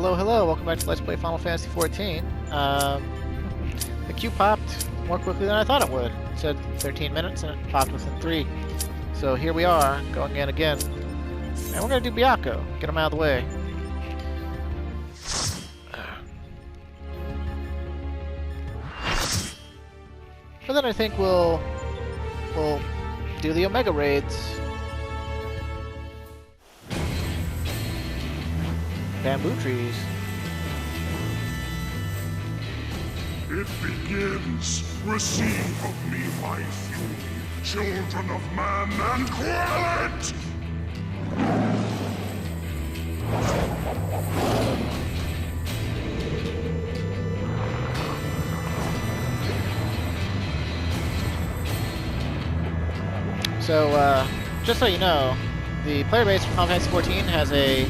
hello, hello. Welcome back to Let's Play Final Fantasy XIV. The queue popped more quickly than I thought it would. It said 13 minutes and it popped within 3. So here we are, going in again. And we're going to do Byakko. Get him out of the way. And then I think we'll do the Omega raids. Bamboo trees. It begins. Receive of me my fury, children of man, and quell it! So, just so you know, the player base for Final Fantasy XIV has a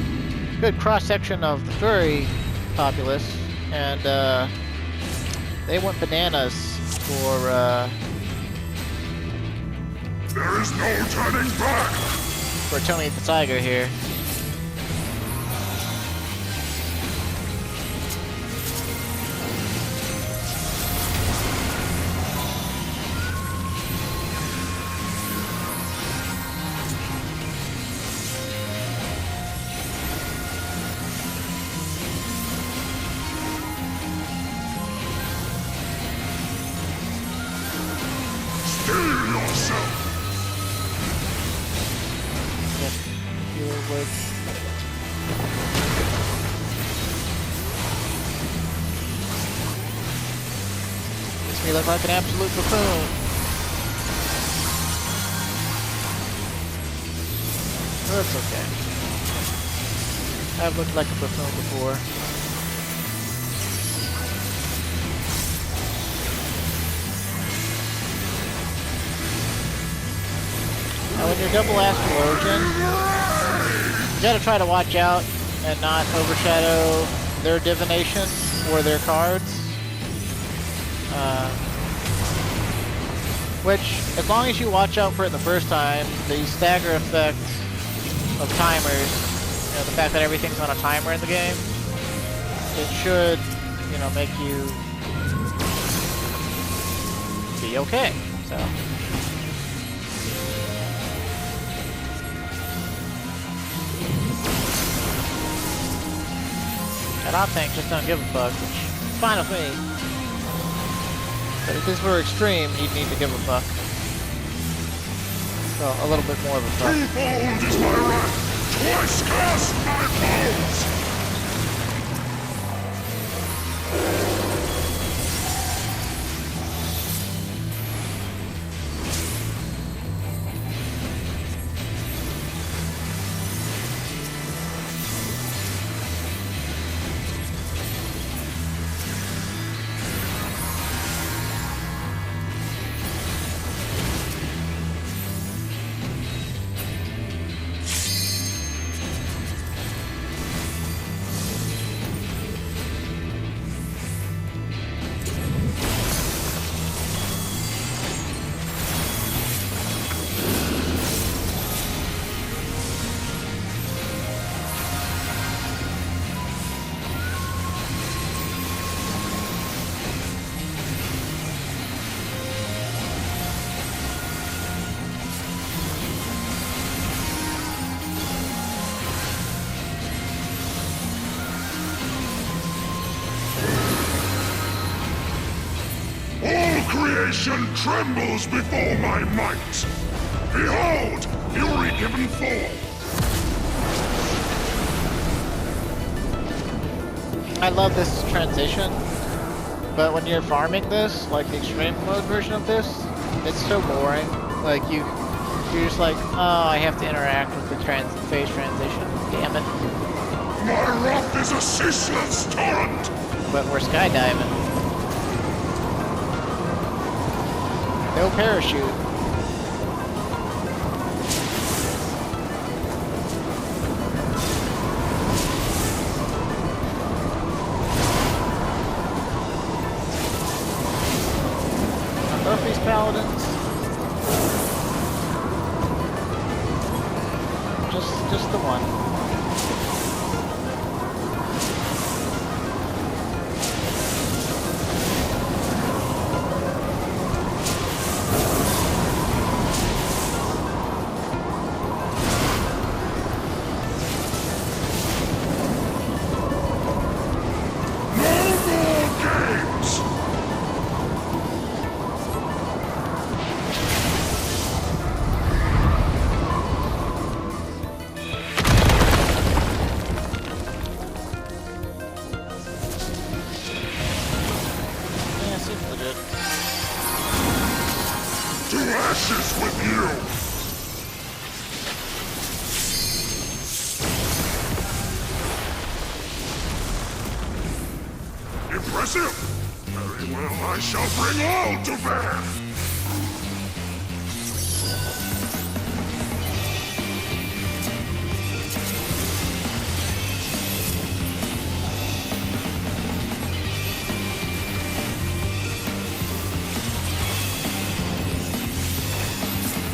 good cross-section of the Furry populace, and they went bananas for There is no turning back! for Tony the Tiger here. Makes me look like an absolute buffoon. Oh, that's okay. I've looked like a buffoon before. Now when you're double Astrologian, you gotta try to watch out and not overshadow their divination or their cards. Which, as long as you watch out for it the first time, the stagger effect of timers, you know, the fact that everything's on a timer in the game, it should, you know, make you be okay. So. That op-tank just don't give a fuck, which is fine with me. But if this were extreme, he'd need to give a fuck. Well, a little bit more of a fuck. Twofold is my wrath! Twice cast my foes! Creation trembles before my might! Behold, fury given forth! I love this transition, but when you're farming this, like the extreme mode version of this, it's so boring. Like you're just like, oh, I have to interact with the phase transition. Damn it! My wrath is a ceaseless torrent! But we're skydiving. No parachute. Both these paladins. Just the one. ashes with you! Impressive! Very well, I shall bring all to bear!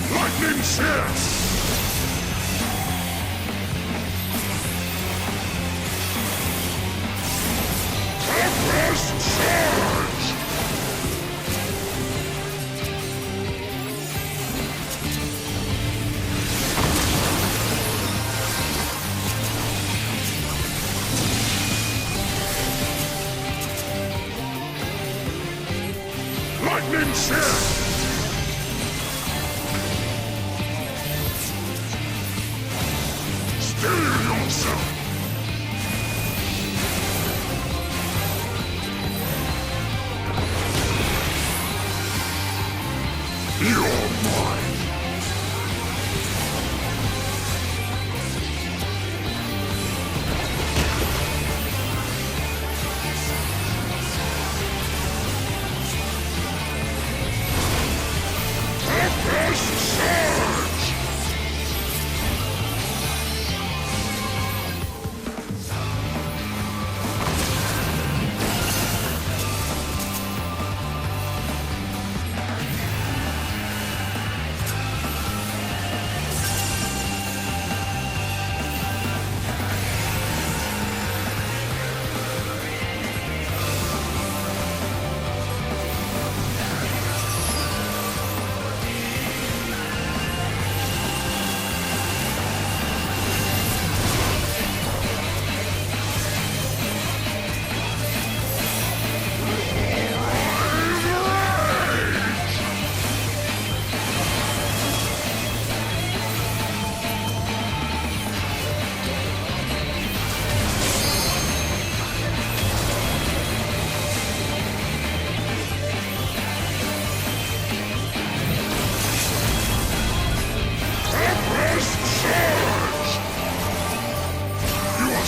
Lightning Shift! Tempest Surge! Lightning Shift! Still yourself! You're mine! Tempest Surge!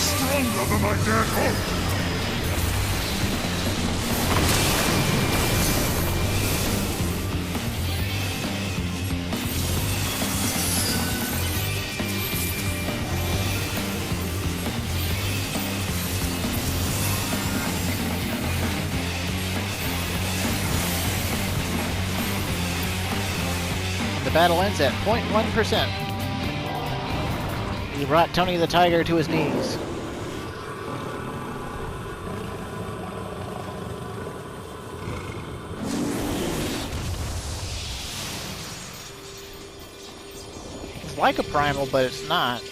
Stronger than I dared hope! The battle ends at 0.1%. He brought Tony the Tiger to his knees. It's like a primal, but it's not.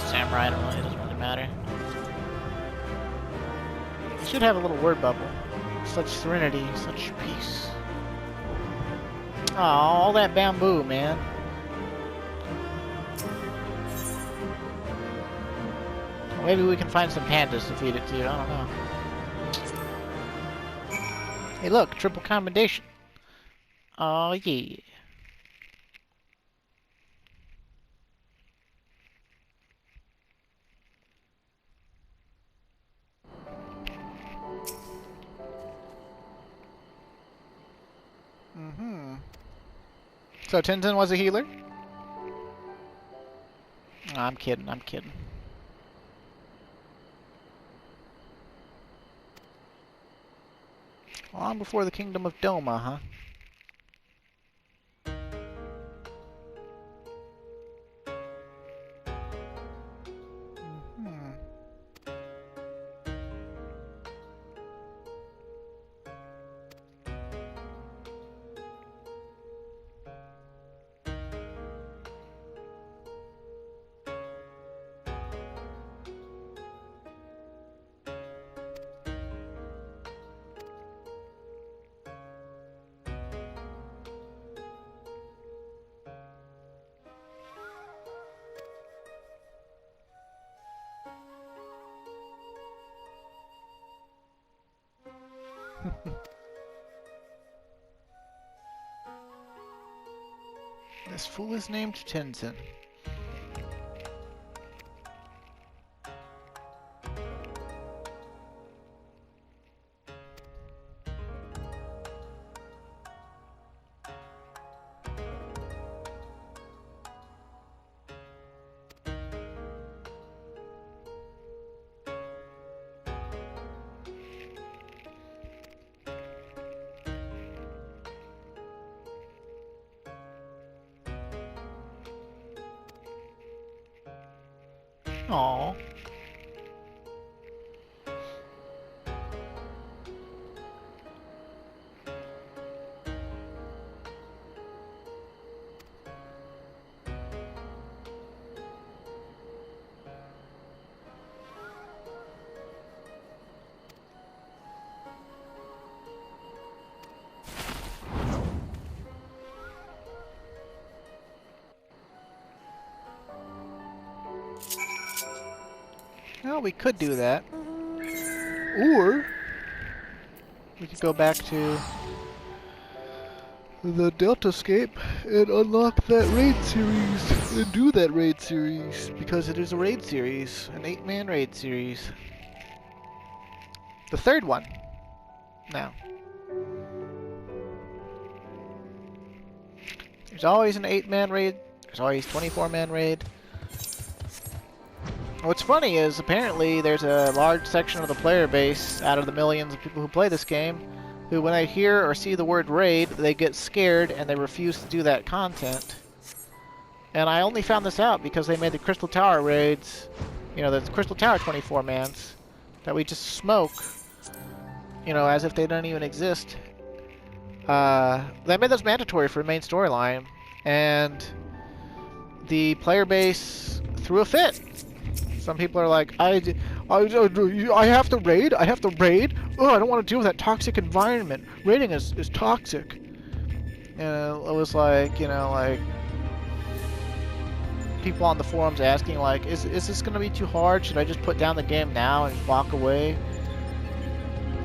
Samurai, I don't know, it doesn't really matter. It should have a little word bubble. Such serenity, such peace. Oh, all that bamboo, man. Maybe we can find some pandas to feed it to. I don't know. Hey, look, triple commendation. Oh, yeah. So Tintin was a healer? Oh, I'm kidding, I'm kidding. Long before the kingdom of Doma, huh? This fool is named Tenzin. Aww. Well, we could do that. Or we could go back to the Deltascape and unlock that raid series and do that raid series because it is a raid series, an 8-man raid series. The third one. Now. There's always an 8-man raid. There's always 24-man raid. What's funny is apparently there's a large section of the player base out of the millions of people who play this game who, when they hear or see the word raid, they get scared and they refuse to do that content. And I only found this out because they made the Crystal Tower raids, you know, the Crystal Tower 24-mans that we just smoke, you know, as if they don't even exist. They made those mandatory for the main storyline, and the player base threw a fit. Some people are like, I have to raid? I have to raid? Oh, I don't want to deal with that toxic environment. Raiding is toxic. And it was like, you know, like, people on the forums asking, like, is this going to be too hard? Should I just put down the game now and walk away?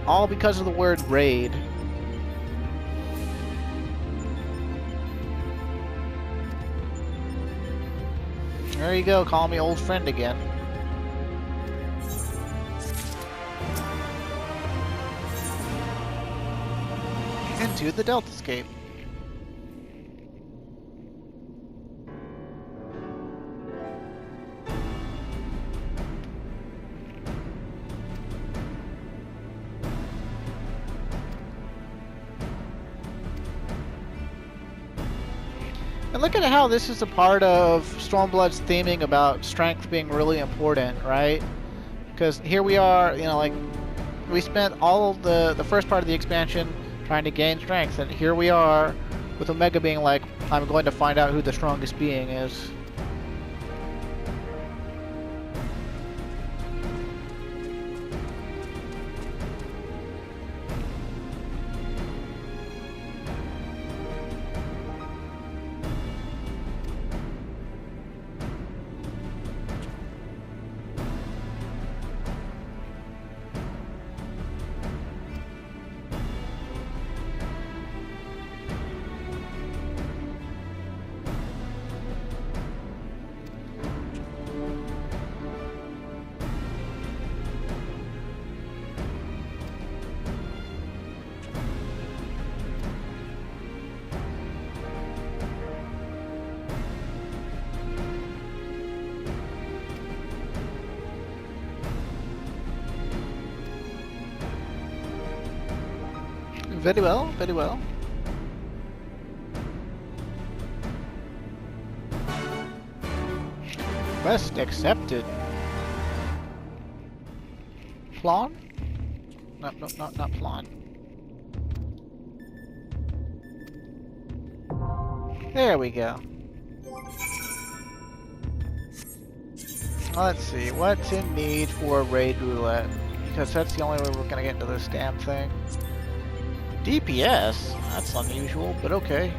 All because of the word raid. There you go, call me old friend again. Into the Deltascape. And look at how this is a part of Stormblood's theming about strength being really important, right? Because here we are, you know, like, we spent all of the first part of the expansion trying to gain strength, and here we are with Omega being like, I'm going to find out who the strongest being is. Very well, very well. Quest accepted. Plan? No, not plan. There we go. Let's see, what's in need for raid roulette? Because that's the only way we're gonna get into this damn thing. DPS? That's unusual, but okay.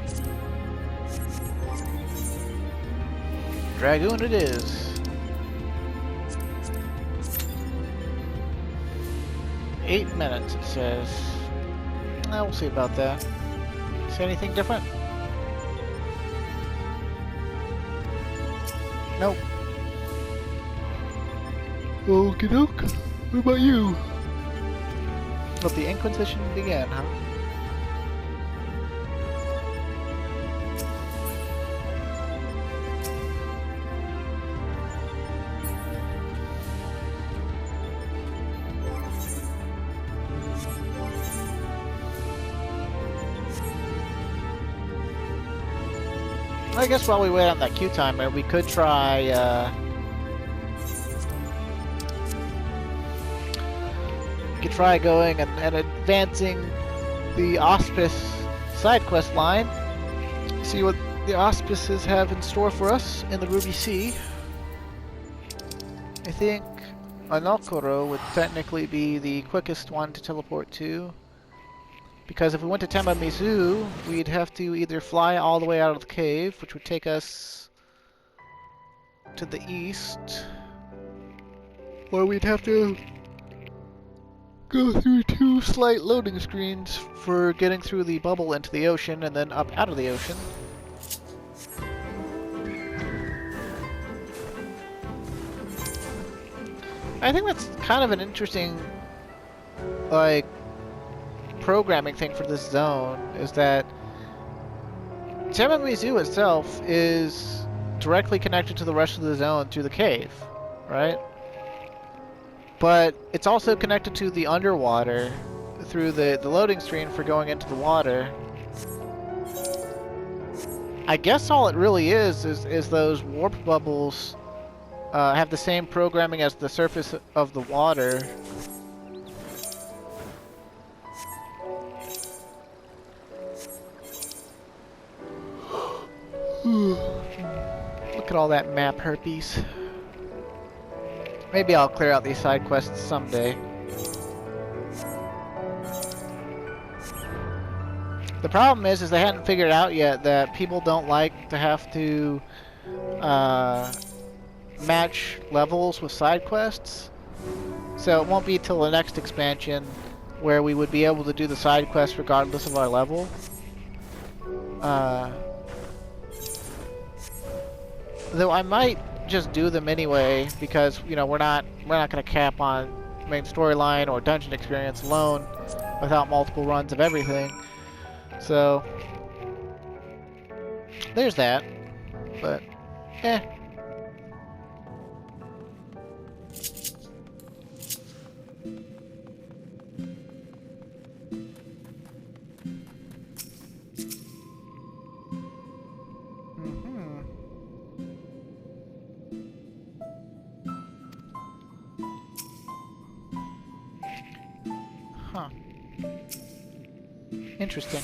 Dragoon it is. 8 minutes, it says. We'll see about that. See anything different? Nope. Okie doke. What about you? Let the Inquisition begin, huh? I guess while we wait on that queue timer, we could try, going and advancing the Auspice side quest line. See what the Auspices have in store for us in the Ruby Sea. I think Anokoro would technically be the quickest one to teleport to. Because if we went to Temamizu, we'd have to either fly all the way out of the cave, which would take us to the east, or we'd have to go through 2 slight loading screens for getting through the bubble into the ocean and then up out of the ocean. I think that's kind of an interesting, like, programming thing for this zone, is that Temamizu itself is directly connected to the rest of the zone through the cave, right? But it's also connected to the underwater through the loading screen for going into the water. I guess all it really is those warp bubbles have the same programming as the surface of the water. Look at all that map herpes. Maybe I'll clear out these side quests someday. The problem is they hadn't figured out yet that people don't like to have to match levels with side quests. So it won't be till the next expansion where we would be able to do the side quests regardless of our level. Though I might just do them anyway, because you know we're not gonna cap on main storyline or dungeon experience alone without multiple runs of everything. So there's that. But huh. Interesting.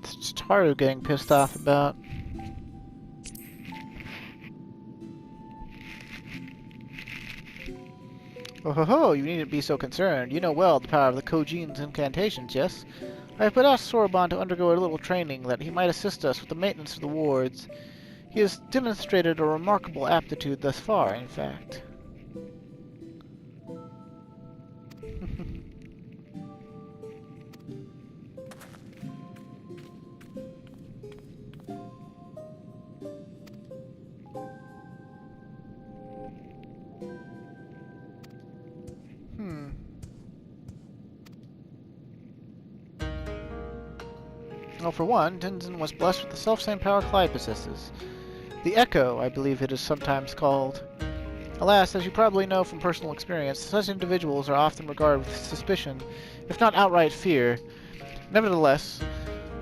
It's Taru getting pissed off about. Oh ho ho, you needn't be so concerned. You know well the power of the Kojin's incantations, yes? I have but asked Soroban to undergo a little training that he might assist us with the maintenance of the wards. He has demonstrated a remarkable aptitude thus far, in fact. Well, for one, Tenzin was blessed with the selfsame power Clyde possesses. The Echo, I believe it is sometimes called. Alas, as you probably know from personal experience, such individuals are often regarded with suspicion, if not outright fear. Nevertheless,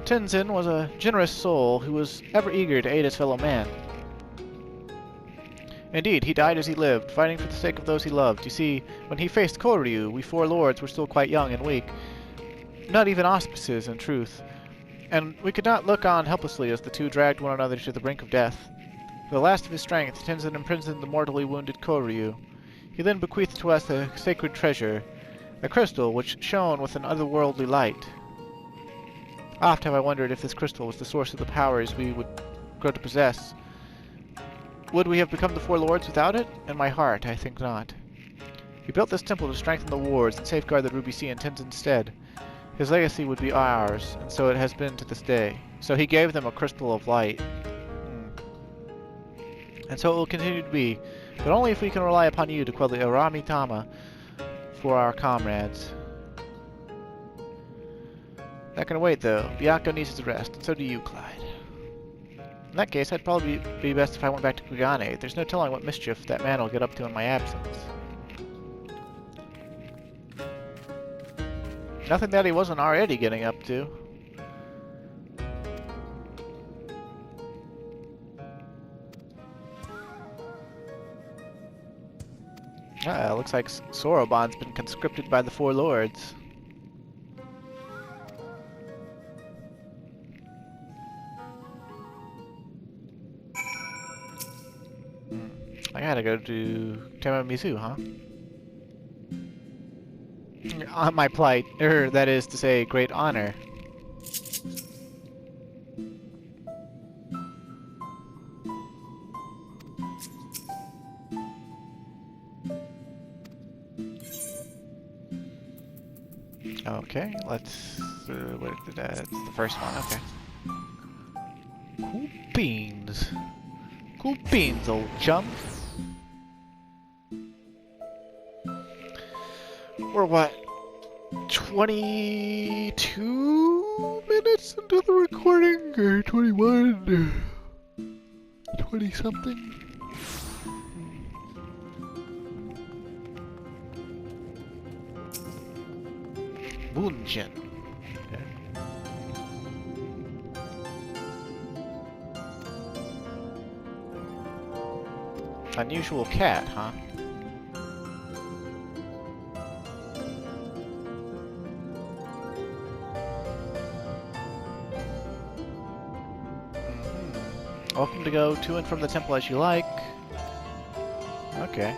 Tenzin was a generous soul who was ever eager to aid his fellow man. Indeed, he died as he lived, fighting for the sake of those he loved. You see, when he faced Koryu, we 4 lords were still quite young and weak. Not even auspices, in truth. and we could not look on helplessly as the two dragged one another to the brink of death. For the last of his strength, Tenzin imprisoned the mortally wounded Koryu. He then bequeathed to us a sacred treasure, a crystal which shone with an otherworldly light. Oft have I wondered if this crystal was the source of the powers we would grow to possess. Would we have become the Four Lords without it? In my heart, I think not. He built this temple to strengthen the wards and safeguard the Ruby Sea in Tenzin's stead. His legacy would be ours, and so it has been to this day. So he gave them a crystal of light. And so it will continue to be, but only if we can rely upon you to quell the Arami Tama for our comrades. Not gonna wait though. Byakko needs his rest, and so do you, Clyde. In that case, I'd probably be best if I went back to Kugane. There's no telling what mischief that man will get up to in my absence. Nothing that he wasn't already getting up to. Looks like Soroban's been conscripted by the Four Lords. I gotta go to Temamizu, huh? On my plight, that is to say, great honor. Okay, let's... it's the first one, okay. Cool beans. Cool beans, old chum. We're what? 22 minutes into the recording? Or 21? 20 something? Bunjin. Okay. Unusual cat, huh? Welcome to go to and from the temple as you like. Okay.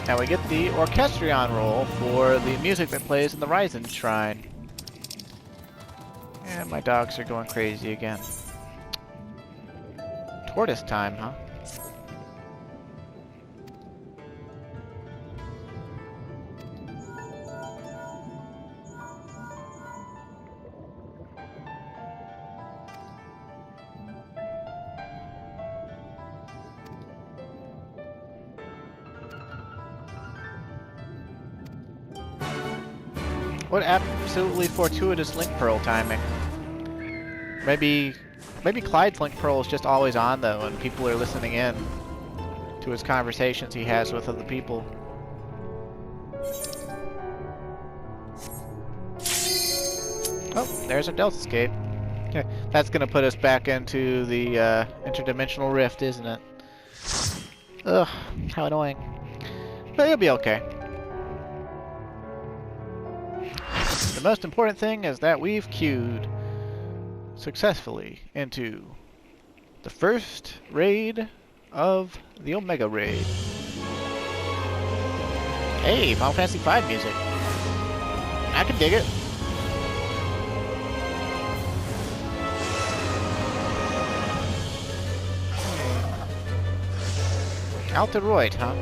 Now we get the orchestrion roll for the music that plays in the Ryzen Shrine. And my dogs are going crazy again. Tortoise time, huh? What absolutely fortuitous link pearl timing. Maybe Clyde's link pearl is just always on though, and people are listening in to his conversations he has with other people. Oh, there's our Deltascape. Okay, that's gonna put us back into the interdimensional rift, isn't it? Ugh, how annoying. But it'll be okay. The most important thing is that we've queued successfully into the first raid of the Omega Raid. Hey, Final Fantasy V music. I can dig it. Alteroid, huh?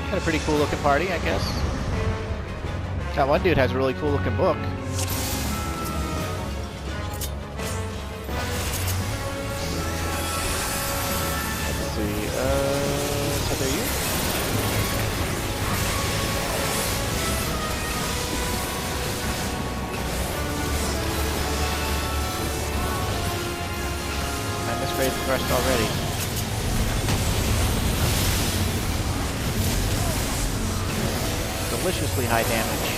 Got a pretty cool looking party, I guess. That one dude has a really cool looking book. Let's see, so there you? And this raid progressed already. Deliciously high damage.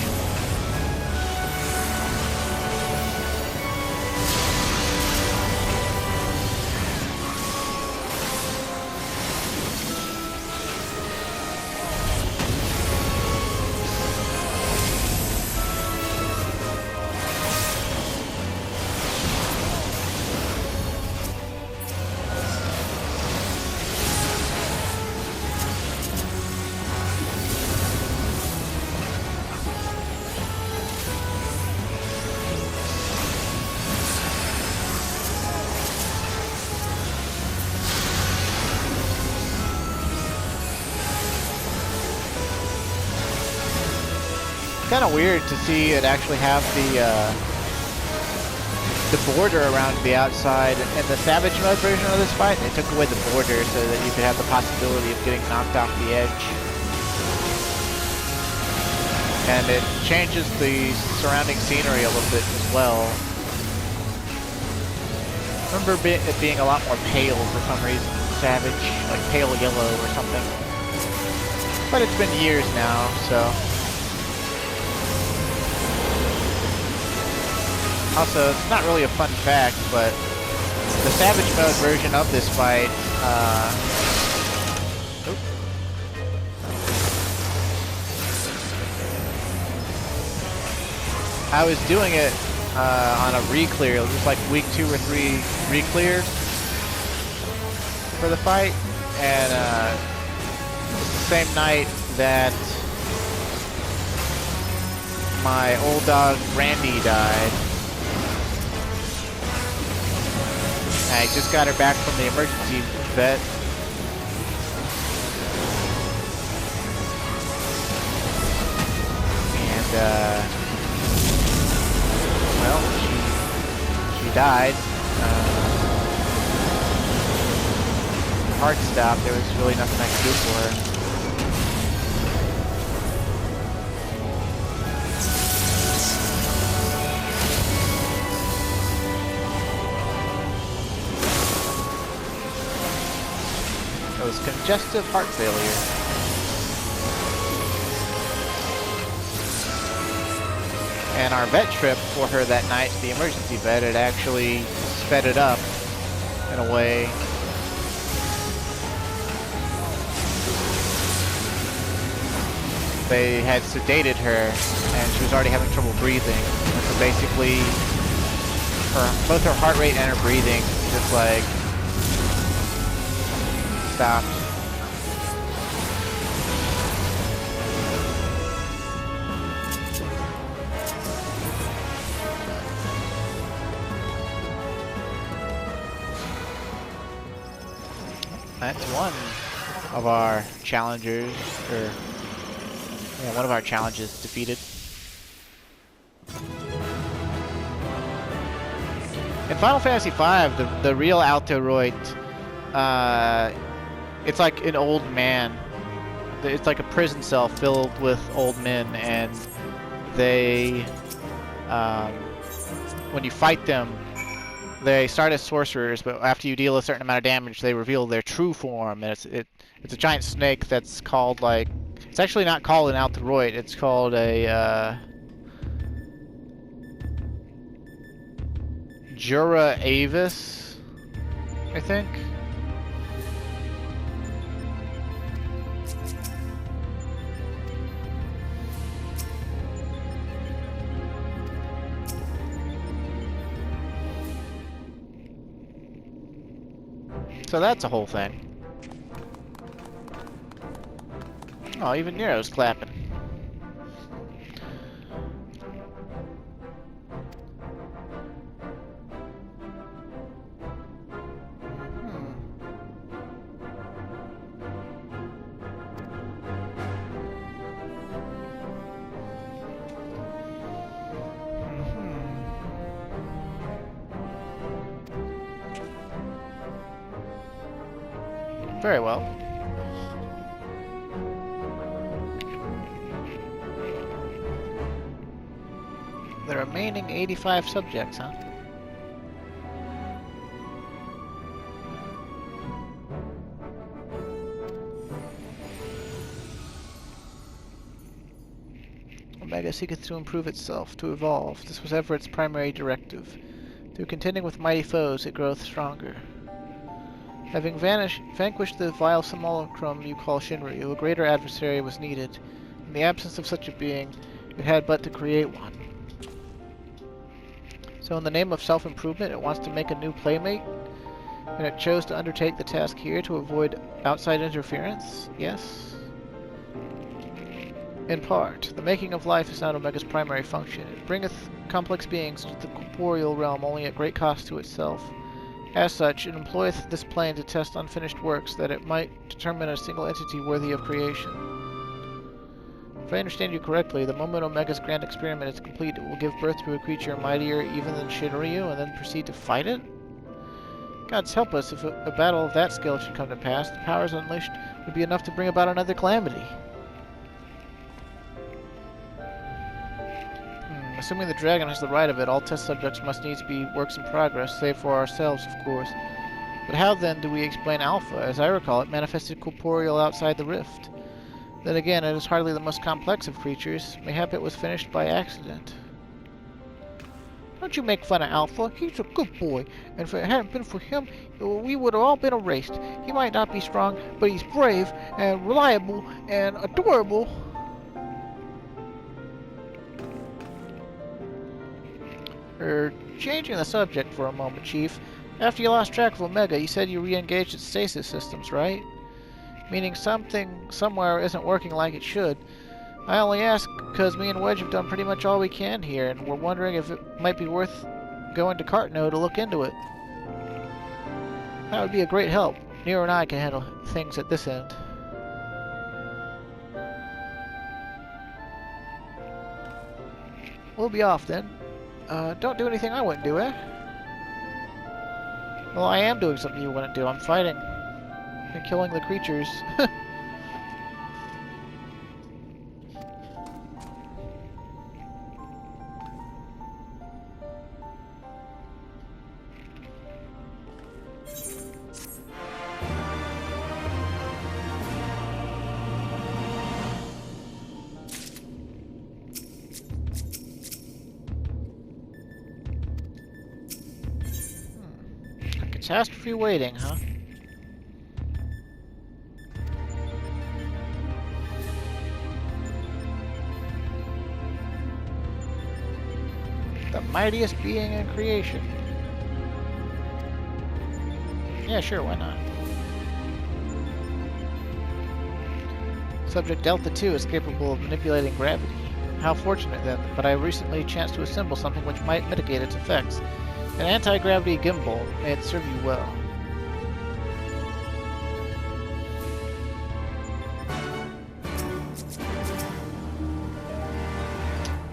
kind of weird to see it actually have the border around the outside. In the Savage mode version of this fight, they took away the border so that you could have the possibility of getting knocked off the edge. And it changes the surrounding scenery a little bit as well. I remember it being a lot more pale for some reason, Savage, like pale yellow or something. But it's been years now, so. Also, it's not really a fun fact, but the Savage mode version of this fight, I was doing it on a re-clear. It was like week 2 or 3 re-clear for the fight, and it was the same night that my old dog Randy died. I just got her back from the emergency vet. And, well, she died. Her heart stopped. There was really nothing I could do for her. It was congestive heart failure. And our vet trip for her that night to the emergency vet had actually sped it up in a way. They had sedated her and she was already having trouble breathing. And so basically both her heart rate and her breathing just like stopped. That's one of our challengers, or yeah, one of our challenges defeated. In Final Fantasy V, the real Altoroid, it's like an old man. It's like a prison cell filled with old men, and they, when you fight them, they start as sorcerers, but after you deal a certain amount of damage, they reveal their true form. And it's a giant snake that's called, like, it's actually not called an Altoroid. It's called a Jura Avis, I think. So that's a whole thing. Oh, even Nero's clapping. Very well. The remaining 85 subjects, huh? Omega seeketh to improve itself, to evolve. This was ever its primary directive. Through contending with mighty foes, it groweth stronger. Having vanquished the vile simulacrum you call Shinryu, a greater adversary was needed. In the absence of such a being, it had but to create one. So in the name of self-improvement, it wants to make a new playmate? And it chose to undertake the task here to avoid outside interference? Yes? In part, the making of life is not Omega's primary function. It bringeth complex beings to the corporeal realm only at great cost to itself. As such, it employeth this plane to test unfinished works, that it might determine a single entity worthy of creation. If I understand you correctly, the moment Omega's grand experiment is complete, it will give birth to a creature mightier even than Shinryu, and then proceed to fight it? Gods help us if a battle of that scale should come to pass. The powers unleashed would be enough to bring about another calamity. Assuming the dragon has the right of it, all test subjects must needs be works in progress, save for ourselves, of course. But how then do we explain Alpha? As I recall, it manifested corporeal outside the rift. Then again, it is hardly the most complex of creatures. Mayhap it was finished by accident. Don't you make fun of Alpha. He's a good boy, and if it hadn't been for him, we would have all been erased. He might not be strong, but he's brave, and reliable, and adorable. Changing the subject for a moment, Chief. After you lost track of Omega, you said you re-engaged its stasis systems, right? Meaning something somewhere isn't working like it should. I only ask because me and Wedge have done pretty much all we can here, and we're wondering if it might be worth going to Cartno to look into it. That would be a great help. Nero and I can handle things at this end. We'll be off then. Don't do anything I wouldn't do, eh? Well, I am doing something you wouldn't do. I'm fighting. And killing the creatures. Catastrophe waiting, huh? The mightiest being in creation. Yeah, sure, why not? Subject Delta 2 is capable of manipulating gravity. How fortunate then, but I recently chanced to assemble something which might mitigate its effects. An anti-gravity gimbal. May it serve you well.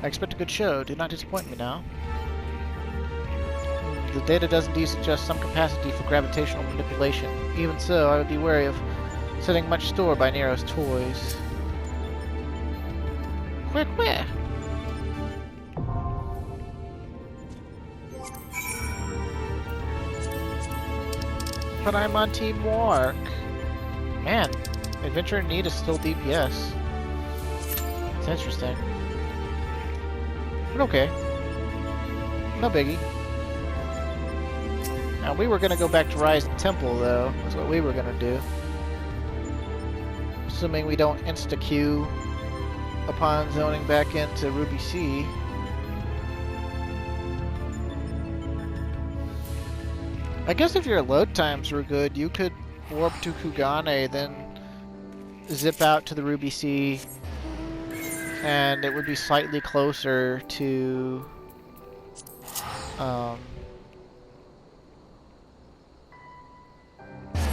I expect a good show. Do not disappoint me now. The data does indeed suggest some capacity for gravitational manipulation. Even so, I would be wary of setting much store by Nero's toys. Quick, where? But I'm on Team Wark. Man, Adventure in Need is still DPS. It's interesting. But okay. No biggie. Now, we were gonna go back to Rise Temple, though. That's what we were gonna do. Assuming we don't insta-queue upon zoning back into Ruby Sea. I guess if your load times were good, you could warp to Kugane, then zip out to the Ruby Sea, and it would be slightly closer to the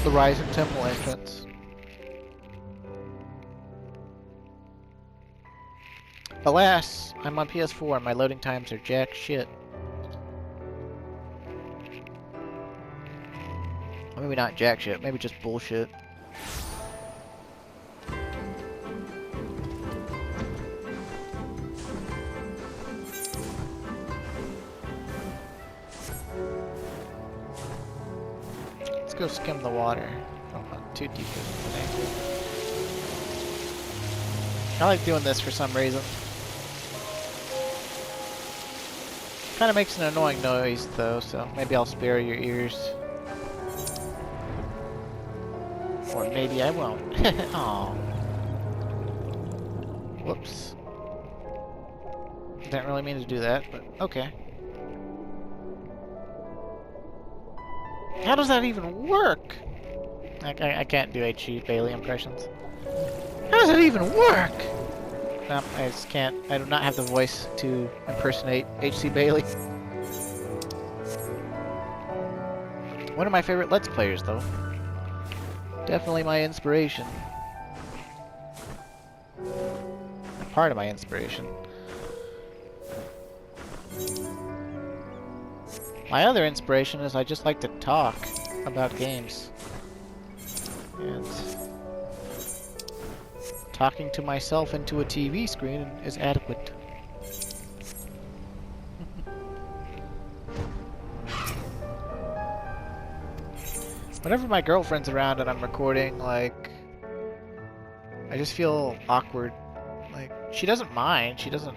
Rising Temple entrance. Alas, I'm on PS4 and my loading times are jack shit. Maybe not jack shit, maybe just bullshit. Let's go skim the water. Oh, not too deep. I like doing this for some reason. Kind of makes an annoying noise though, so maybe I'll spare your ears. Or maybe I won't. Aww. Whoops. Didn't really mean to do that, but okay. How does that even work? I can't do H.C. Bailey impressions. How does it even work? No, I just can't. I do not have the voice to impersonate H.C. Bailey. One of my favorite Let's Players, though. Definitely my inspiration. part of my inspiration. My other inspiration is I just like to talk about games. And talking to myself into a TV screen is adequate. Whenever my girlfriend's around and I'm recording, like, I just feel awkward. Like, she doesn't mind, she doesn't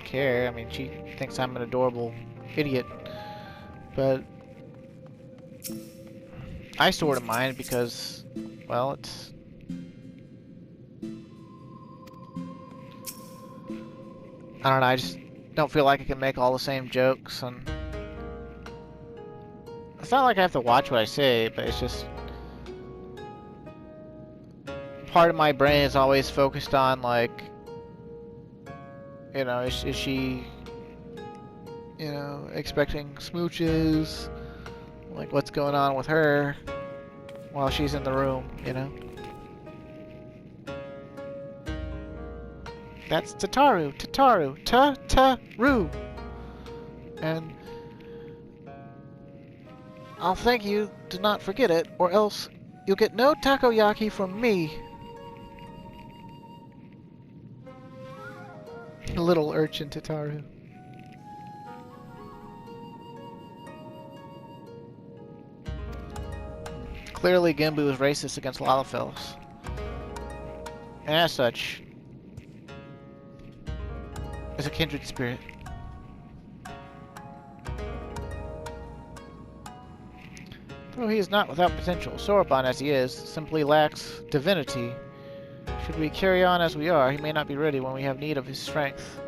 care. I mean, she thinks I'm an adorable idiot. But I sort of mind because, well, it's... I don't know, I just don't feel like I can make all the same jokes, and... It's not like I have to watch what I say, but it's just... Part of my brain is always focused on, like... You know, is she... You know, expecting smooches? Like, what's going on with her while she's in the room, you know? That's Tataru, Tataru, Ta-ta-ru! And I'll thank you, do not forget it, or else you'll get no takoyaki from me. Little urchin Tataru. Clearly, Gimbal is racist against Lalafels. And as such, is a kindred spirit. Though he is not without potential, Soroban as he is, simply lacks divinity. Should we carry on as we are, he may not be ready when we have need of his strength.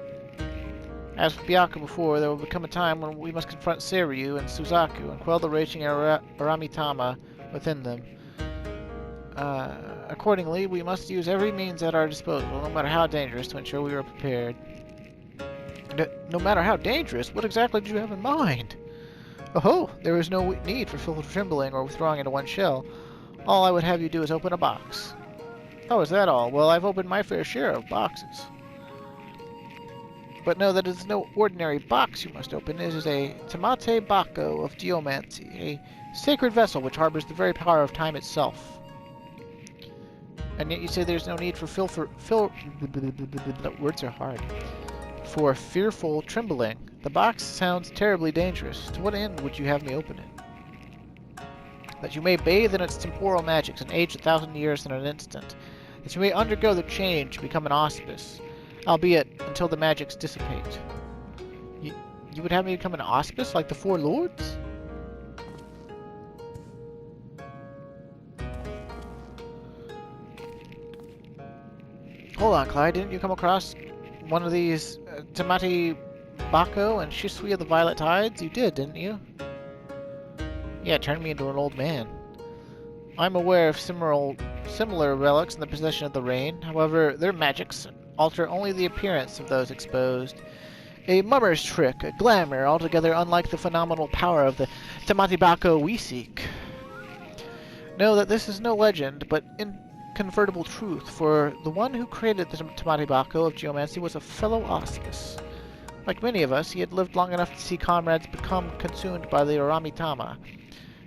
As with Byakko before, there will become a time when we must confront Seiryu and Suzaku and quell the raging Aramitama within them. Accordingly, we must use every means at our disposal, no matter how dangerous, to ensure we are prepared. No matter how dangerous? What exactly did you have in mind? Oh, there is no need for filter trembling or withdrawing into one shell. All I would have you do is open a box. Oh, is that all? Well, I've opened my fair share of boxes. But know that it is no ordinary box you must open. It is a Tamate Byakko of geomancy, a sacred vessel which harbors the very power of time itself. And yet you say there's no need for words are hard. For fearful trembling. The box sounds terribly dangerous. To what end would you have me open it? That you may bathe in its temporal magics and age 1,000 years in an instant. That you may undergo the change to become an auspice, albeit until the magics dissipate. You would have me become an auspice like the Four Lords? Hold on, Clyde, didn't you come across one of these Tamate Byakko and Shisui of the Violet Tides? You did, didn't you? Yeah, it turned me into an old man. I'm aware of similar relics in the possession of the Rain. However, their magics alter only the appearance of those exposed. A mummer's trick, a glamour altogether unlike the phenomenal power of the Tamate Byakko we seek. Know that this is no legend, but incontrovertible truth, for the one who created the Tamate Byakko of geomancy was a fellow auspice. Like many of us, he had lived long enough to see comrades become consumed by the Aramitama,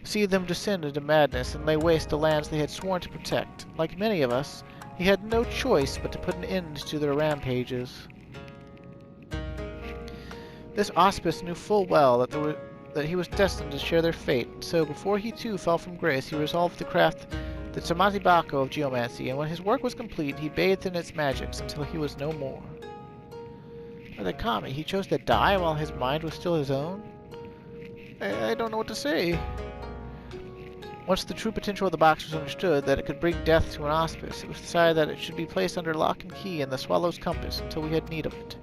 see them descend into madness and lay waste the lands they had sworn to protect. Like many of us, he had no choice but to put an end to their rampages. This auspice knew full well that he was destined to share their fate, so before he too fell from grace, he resolved to craft the Tamate Byakko of geomancy, and when his work was complete, he bathed in its magics until he was no more. By the Kami, he chose to die while his mind was still his own? I don't know what to say. Once the true potential of the box was understood, that it could bring death to an auspice, it was decided that it should be placed under lock and key in the Swallow's compass until we had need of it.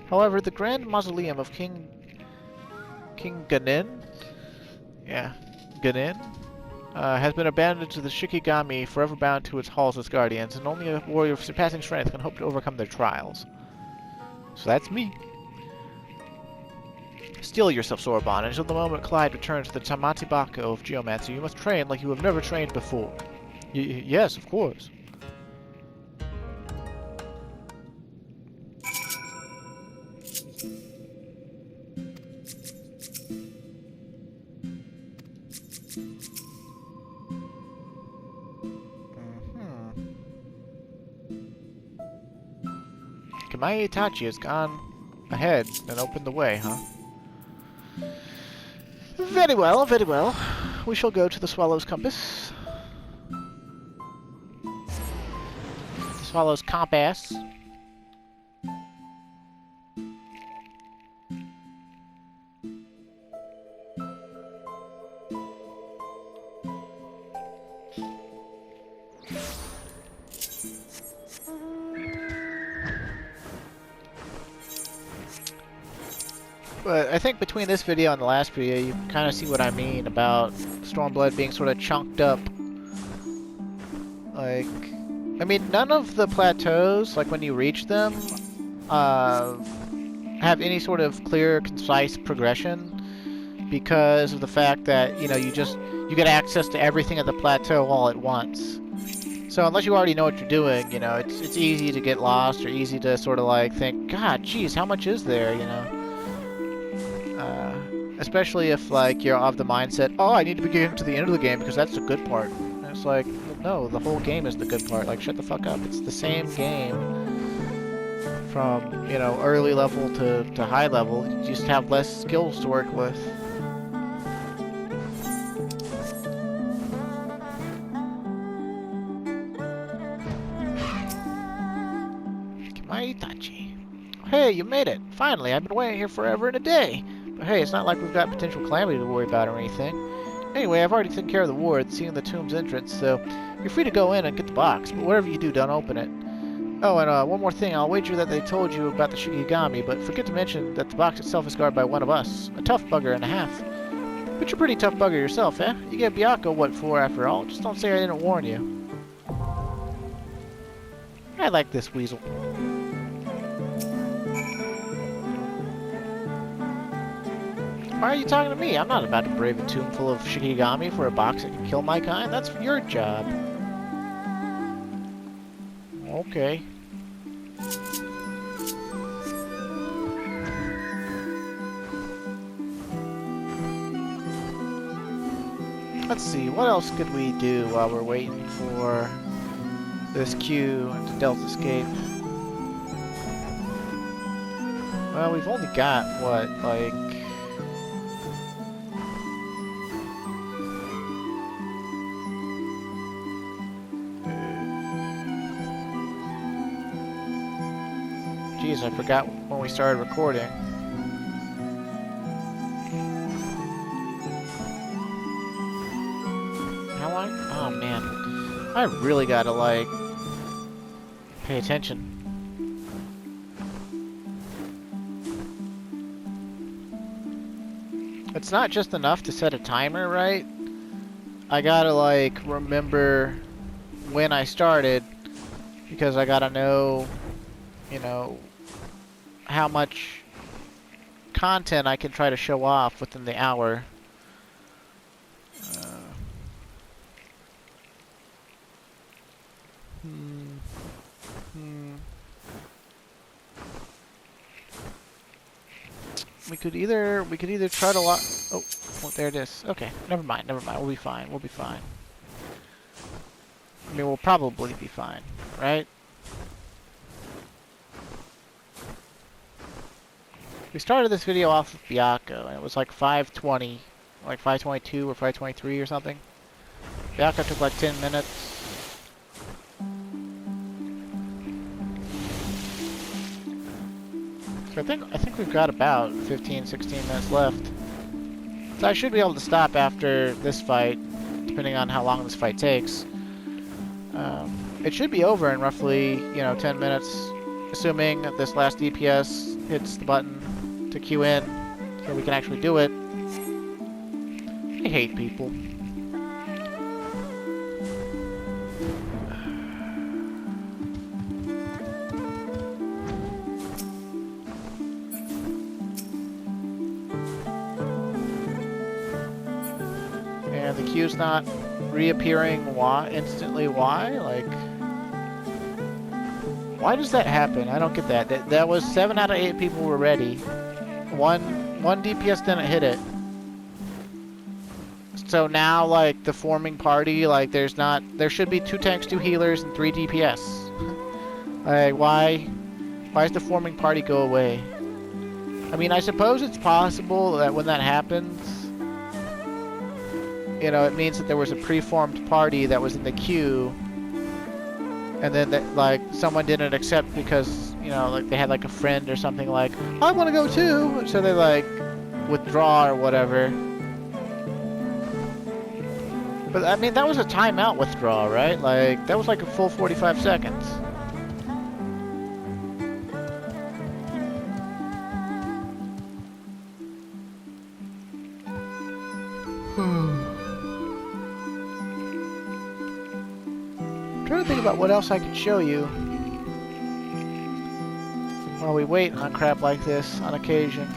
However, the grand mausoleum of King Ganin? Yeah, Ganin? Has been abandoned to the Shikigami, forever bound to its halls as guardians, and only a warrior of surpassing strength can hope to overcome their trials. So that's me. Steel yourself, Soroban, until the moment Clyde returns to the Tamate Byakko of geomancy. You must train like you have never trained before. Yes, of course. Kamai Itachi has gone ahead and opened the way, huh? Very well, very well. We shall go to the Swallow's Compass. The Swallow's Compass. But I think between this video and the last video, you can kind of see what I mean about Stormblood being sort of chunked up. Like, I mean, none of the plateaus, like when you reach them, have any sort of clear, concise progression because of the fact that, you know, you get access to everything at the plateau all at once. So unless you already know what you're doing, you know, it's easy to get lost or easy to sort of like think, God, geez, how much is there, you know? Especially if, like, you're of the mindset, oh, I need to be getting to the end of the game because that's the good part. And it's like, no, the whole game is the good part. Like, shut the fuck up. It's the same game from, you know, early level to high level. You just have less skills to work with. Kamai Itachi. Hey, you made it. Finally, I've been waiting here forever and a day. But hey, it's not like we've got potential calamity to worry about or anything. Anyway, I've already taken care of the ward, seeing the tomb's entrance, so you're free to go in and get the box, but whatever you do, don't open it. Oh, and one more thing, I'll wager that they told you about the Shikigami, but forget to mention that the box itself is guarded by one of us, a tough bugger and a half. But you're a pretty tough bugger yourself, eh? You gave Byakko what for, after all. Just don't say I didn't warn you. I like this weasel. Why are you talking to me? I'm not about to brave a tomb full of Shikigami for a box that can kill my kind. That's your job. Okay. Let's see, what else could we do while we're waiting for this queue to Deltascape? Well, we've only got, what, like... Jeez, I forgot when we started recording. How long? Oh man, I really gotta like pay attention. It's not just enough to set a timer, right? I gotta like remember when I started because I gotta know, you know, how much content I can try to show off within the hour. We could either try to lock. Oh, well, there it is. Okay, never mind. We'll be fine. We'll be fine. I mean, we'll probably be fine, right? We started this video off with Byakko, and it was like 5:20, like 5:22 or 5:23 or something. Byakko took like 10 minutes. So I think we've got about 15, 16 minutes left. So I should be able to stop after this fight, depending on how long this fight takes. It should be over in roughly, 10 minutes, assuming this last DPS hits the button to queue in, so we can actually do it. I hate people. And the queue's not reappearing instantly. Why? Like, why does that happen? I don't get that. That was 7 out of 8 people were ready. One DPS didn't hit it. So now, like, the forming party, like, there should be 2 tanks, 2 healers, and 3 DPS. Like, why does the forming party go away? I mean, I suppose it's possible that when that happens, you know, it means that there was a preformed party that was in the queue, and then that, like, someone didn't accept because, you know, like, they had, like, a friend or something like, I want to go too, so they, like, withdraw or whatever. But, I mean, that was a timeout withdrawal, right? Like, that was like a full 45 seconds. I'm trying to think about what else I could show you while we wait on crap like this on occasion.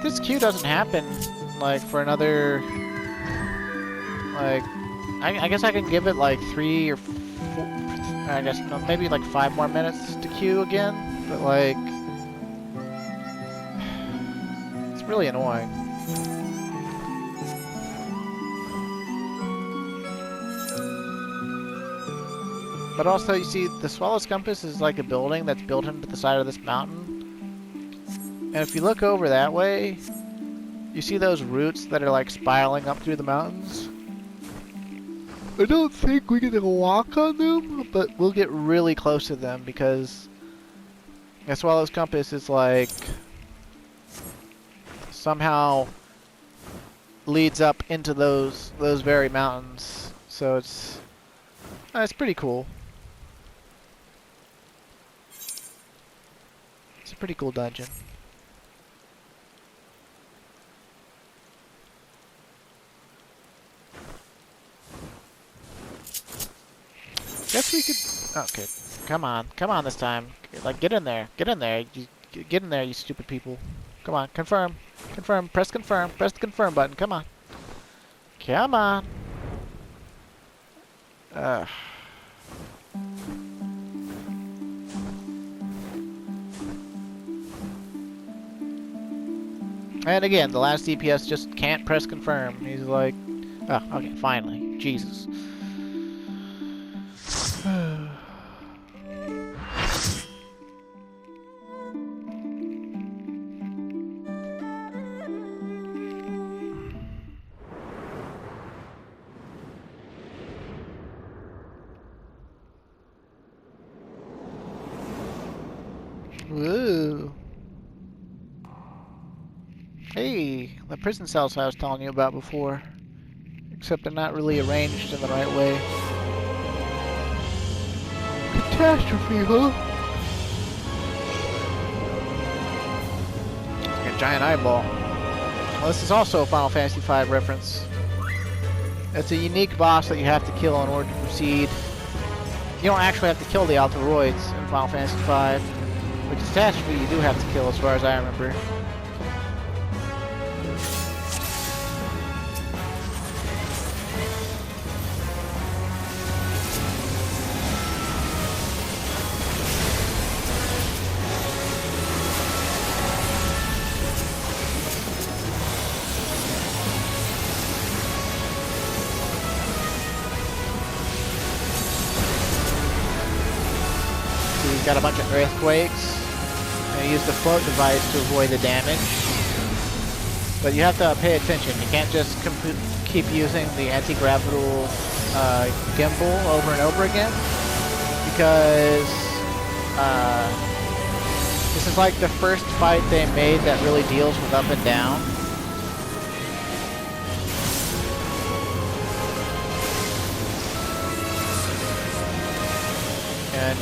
This queue doesn't happen, like, for another, like, I guess I can give it, like, 3 or 4, I guess, no, maybe, like, 5 more minutes to queue again, but, like, it's really annoying. But also, you see, the Swallow's Compass is like a building that's built into the side of this mountain. And if you look over that way, you see those roots that are like spiraling up through the mountains? I don't think we can walk on them, but we'll get really close to them because the Swallow's Compass is like somehow leads up into those very mountains. So it's pretty cool. It's a pretty cool dungeon. Guess we could. Okay, come on this time. Like, get in there, get in there, get in there, you stupid people. Come on, confirm, press the confirm button. Come on, come on. And again, the last DPS just can't press confirm. He's like, oh, okay, finally, Jesus. Woo. Hey, the prison cells I was telling you about before. Except they're not really arranged in the right way. Catastrophe, huh? Like a giant eyeball. Well, this is also a Final Fantasy V reference. It's a unique boss that you have to kill in order to proceed. You don't actually have to kill the Altaroids in Final Fantasy V. But Catastrophe you do have to kill as far as I remember. Got a bunch of earthquakes, and you use the float device to avoid the damage. But you have to pay attention. You can't just keep using the anti-gravital gimbal over and over again, because this is like the first fight they made that really deals with up and down. And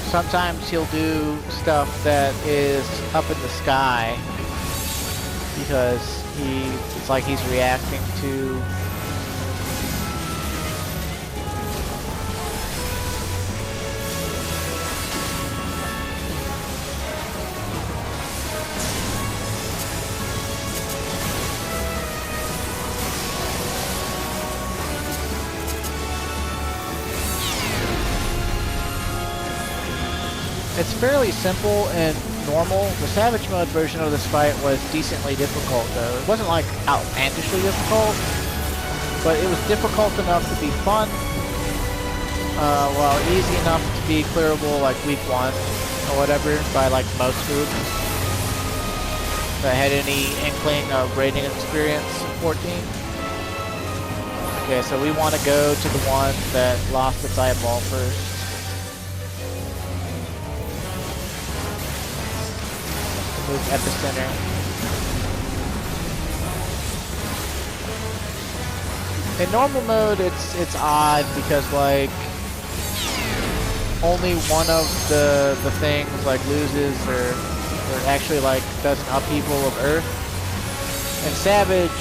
sometimes he'll do stuff that is up in the sky because it's like he's reacting to It's fairly simple and normal. The Savage Mode version of this fight was decently difficult, though. It wasn't, like, outlandishly difficult, but it was difficult enough to be fun, while easy enough to be clearable, like, week 1 or whatever, by, like, most groups that had any inkling of raiding experience in 14. Okay, so we want to go to the one that lost its eyeball first. Move epicenter. In normal mode, it's odd because like only one of the things like loses or actually like does an upheaval of Earth. And Savage,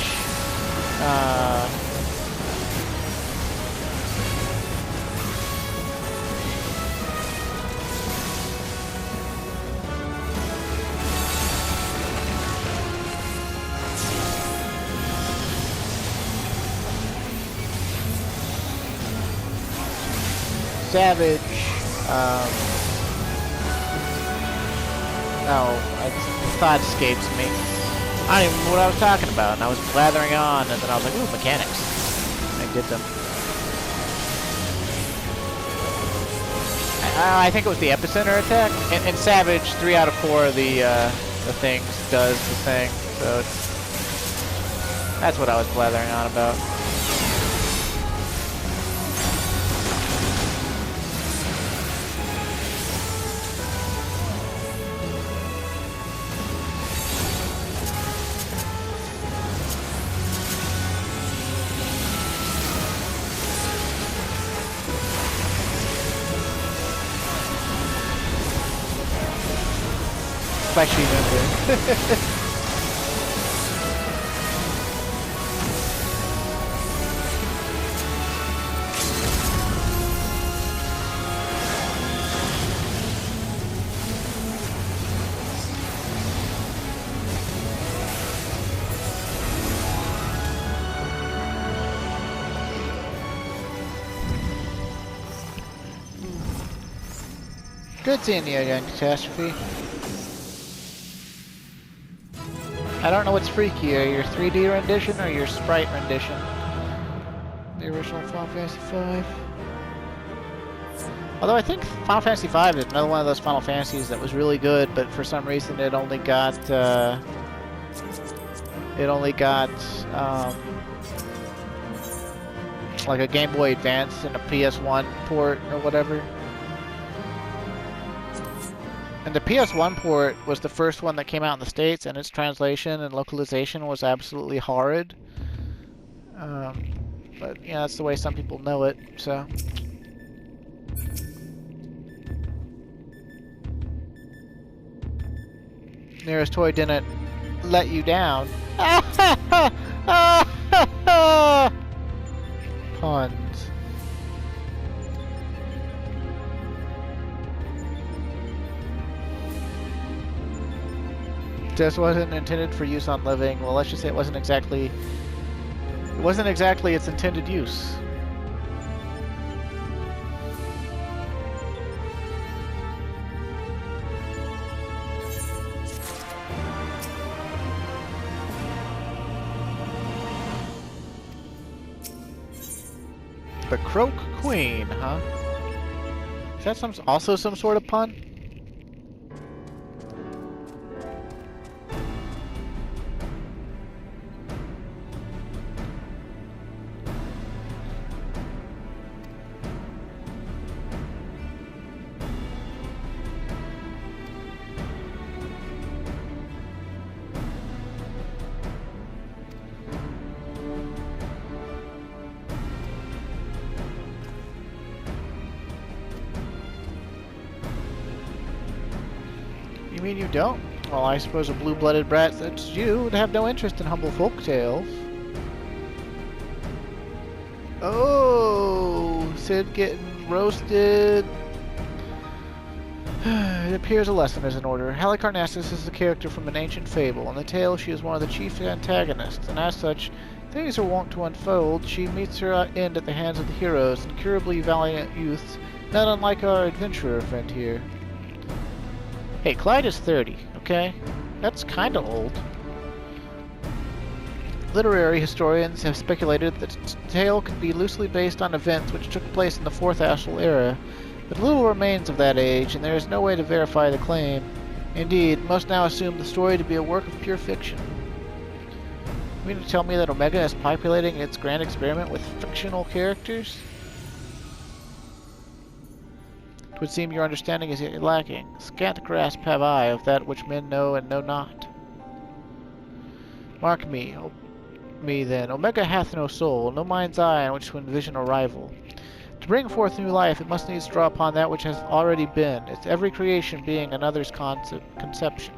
no, the thought escapes me. I don't even know what I was talking about, and I was blathering on, and then I was like, ooh, mechanics. I did them. I think it was the epicenter attack. In Savage, 3 out of 4 of the things does the thing, so that's what I was blathering on about. Fleshy member. Good seeing you again, Catastrophe. I don't know what's freakier, your 3D rendition or your sprite rendition. The original Final Fantasy V. Although I think Final Fantasy V is another one of those Final Fantasies that was really good, but for some reason it only got like a Game Boy Advance and a PS1 port or whatever. And the PS1 port was the first one that came out in the States, and its translation and localization was absolutely horrid. But, yeah, that's the way some people know it, so... Nearest toy didn't let you down. Puns. Just wasn't intended for use on living. Well, let's just say it wasn't exactly its intended use. The Croak Queen, huh? Is that also some sort of pun? You mean you don't? Well, I suppose a blue-blooded brat such as you would have no interest in humble folk tales. Oh, Sid getting roasted. It appears a lesson is in order. Halicarnassus is a character from an ancient fable. In the tale, she is one of the chief antagonists, and as such, things are wont to unfold. She meets her end at the hands of the heroes, incurably valiant youths, not unlike our adventurer friend here. Hey, Clyde is 30, okay? That's kinda old. Literary historians have speculated that the tale could be loosely based on events which took place in the Fourth Astral Era, but little remains of that age, and there is no way to verify the claim. Indeed, most now assume the story to be a work of pure fiction. You mean to tell me that Omega is populating its grand experiment with fictional characters? It would seem your understanding is yet lacking. Scant grasp have I of that which men know and know not. Mark me, then. Omega hath no soul, no mind's eye on which to envision a rival. To bring forth new life, it must needs draw upon that which has already been, its every creation being another's conception.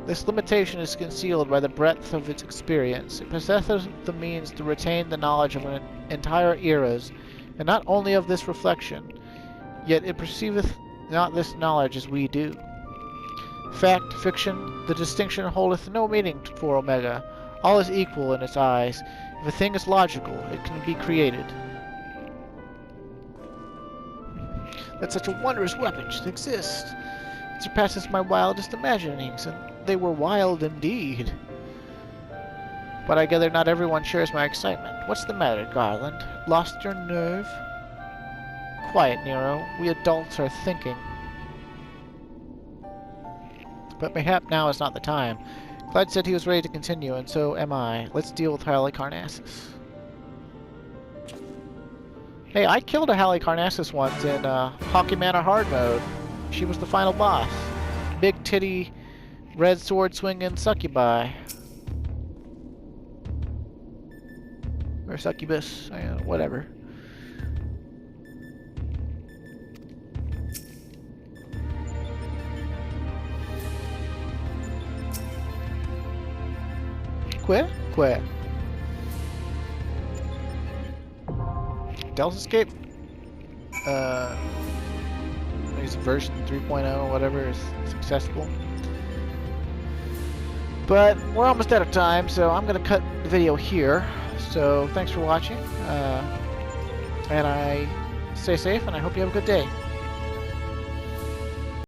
This limitation is concealed by the breadth of its experience. It possesses the means to retain the knowledge of entire eras, and not only of this reflection, yet it perceiveth not this knowledge as we do. Fact, fiction, the distinction holdeth no meaning for Omega. All is equal in its eyes. If a thing is logical, it can be created. That such a wondrous weapon should exist. It surpasses my wildest imaginings, and they were wild indeed. But I gather not everyone shares my excitement. What's the matter, Garland? Lost your nerve? Quiet, Nero. We adults are thinking. But mayhap now is not the time. Clyde said he was ready to continue, and so am I. Let's deal with Halicarnassus. Hey, I killed a Halicarnassus once in Hockey Manor hard mode. She was the final boss. Big titty, red sword swinging succubi. Or succubus, whatever. Quit. Deltascape? Maybe version 3.0 or whatever is successful. But we're almost out of time, so I'm going to cut the video here. So thanks for watching. And I stay safe, and I hope you have a good day.